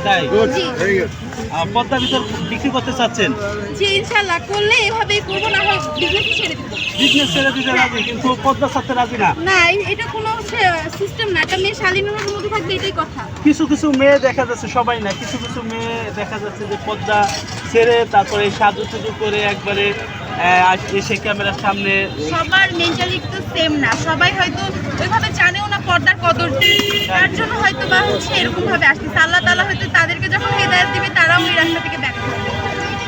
তাই জি পদ্মা ভিতর বিক্রি করতে চাচ্ছেন? জি ইনশাআল্লাহ করলে এভাবেই করবো, না হয় বিজনেস ছেড়ে দেবো। বিজনেস ছেড়ে দিতে রাজি কিন্তু পদ্মা ছাড়তে রাজি না। না এটা কোনো সিস্টেম না, একটা মেয়ে শালীনতার মধ্যে থাকবে, এটাই কথা। কিছু কিছু মেয়ে দেখা যাচ্ছে, সবাই না, কিছু কিছু মেয়ে দেখা যাচ্ছে যে পদ্মা ছেড়ে তারপরে সাজু সুজু করে একবারে এসে ক্যামেরার সামনে। সবার মেন্টালিটি তো সেম না, সবাই হয়তো ওইভাবে জানেও না পর্দার কদর কি, তার জন্য হয়তো বা হচ্ছে এরকম ভাবে আসছে। আল্লাহ তাআলা হয়তো তাদেরকে যখন হেদায়েত দিবে তারাও এই রাস্তা থেকে ব্যাক করবে।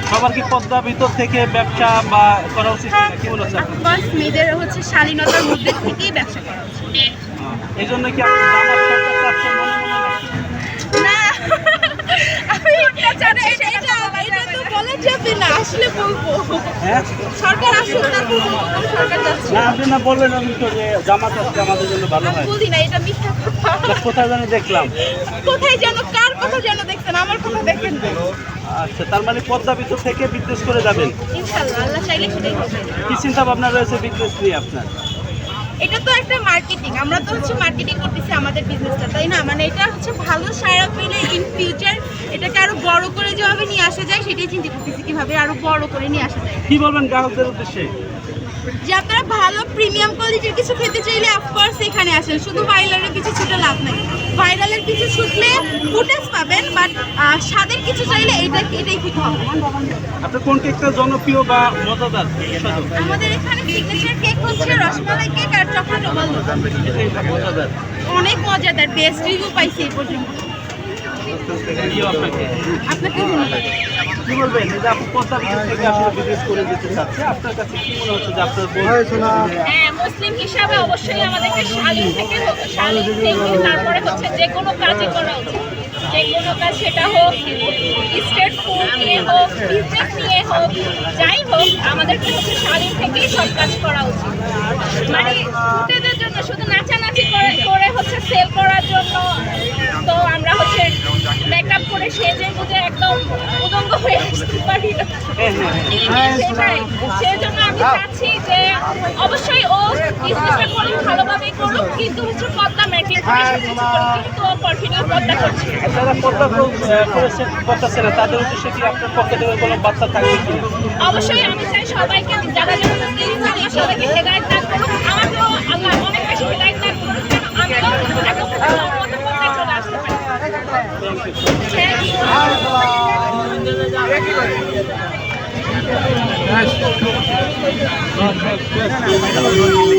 সবার কি পদ্মা ভিতর থেকে ব্যবসা বা করা উচিত কিনা, কি বলছেন? অফকোর্স মেয়েদের হচ্ছে শালীনতার মধ্যে থেকেই ব্যবসা করা উচিত। এই জন্য কি আপনি জামাত সরকার চাচ্ছেন মনে মনে নাকি? না আমি এটা তো বলা যাবে না, আসলে বলবো হ্যাঁ সরকার আসুক তারপর বলবো কোন সরকার যাচ্ছে। না, আপনি না বললেন আমি তো যে জামাত আসলে আমাদের জন্য ভালো আমি হয়। বলি না, এটা মিথ্যা কথা। কোথায় জানি দেখলাম। কোথায় যেন কার কথা যেন দেখছেন, আমার কথা দেখেন না। আচ্ছা, তার মানে পদ্মা ভিতর থেকে বিজনেস করে যাবেন। ইনশাআল্লাহ আল্লাহ চাইলে সেটাই হবে। কি চিন্তা ভাবনা রয়েছে বিজনেস নিয়ে আপনার? এটা তো একটা মার্কেটিং, আমরা তো হচ্ছে মার্কেটিং করতেছি আমাদের বিজনেসটা, তাই না? মানে এটা হচ্ছে ভালো সারা পেলে ইন ফিউচার এটাকে আরো বড় করে যেভাবে নিয়ে আসা যায় সেটাই চিন্তা করতেছি, কিভাবে আরো বড় করে নিয়ে আসা যায়। কি বলবেন গ্রাহকদের উদ্দেশ্যে? যে আপনারা ভালো প্রিমিয়াম কোয়ালিটির কিছু খেতে চাইলে অফকোর্স এখানে আসেন, শুধু ভাইরালের কিছু ছুটে লাভ নাই। ভাইরালের কিছু ছুটলে ফুটেজ পাবেন, বাট স্বাদের কিছু চাইলে এটাই ঠিক হবে। আপনার কোন কেকটা জনপ্রিয় বা মজাদার সুস্বাদু? আমাদের এখানে সিগনেচার কেক হচ্ছে রসমালাই কেক আর চকলেট ওভাল। এটাই মজাদার। অনেক মজাদার, বেস্ট রিভিউ পাইছি এই পর্যন্ত। প্রিয় আপনাকে। আপনাকে ধন্যবাদ। কি বলবেন এই যে আপনি পদ্মা ভিতর থেকে আসলে বিজনেস করে যেতে চাচ্ছে, আপনার কাছে কি মনে হচ্ছে যে আপনার হ্যাঁ, মুসলিম হিসাবে অবশ্যই আমাদেরকে শালীন থেকে তারপরে হচ্ছে যে কোনো কাজই করা উচিত। যে কোনো কাজ, সেটা হোক স্ট্রিট ফুড নিয়ে হোক, বিজনেস নিয়ে হোক, যাই হোক আমাদেরকে হচ্ছে শালীন থেকেই সব কাজ করা উচিত। মানে ফুটেজের জন্য শুধু নাচানাচি করে হচ্ছে সেল করার জন্য তো আমরা হচ্ছে মেকআপ করে সেজে গুজে একদম উদঙ্গ হয়ে আসতে পারি না। সেটাই, সেজন্য আমি চাচ্ছি যে অবশ্যই ও বিজনেসটা করুক, ভালোভাবেই করুক, কিন্তু হচ্ছে পদ্মা মেনটেন করে সবকিছু করুক, কিন্তু ও কন্টিনিউ পদ্মা করছে। যারা পদ্মা করেছেন পদ্মা ছেড়ে তাদের উদ্দেশ্যে কি আপনার পক্ষ থেকে কোনো বার্তা থাকবে কি? অবশ্যই আমি চাই সবাইকে, যারা যারা সবাইকে হেদায়েত দান করুক, আমাকেও আল্লাহ অনেক বেশি হেদায়েত দান করুক, যেন আমিও একদম মতো পদ্মায় চলে আসতে পারি। Thank you.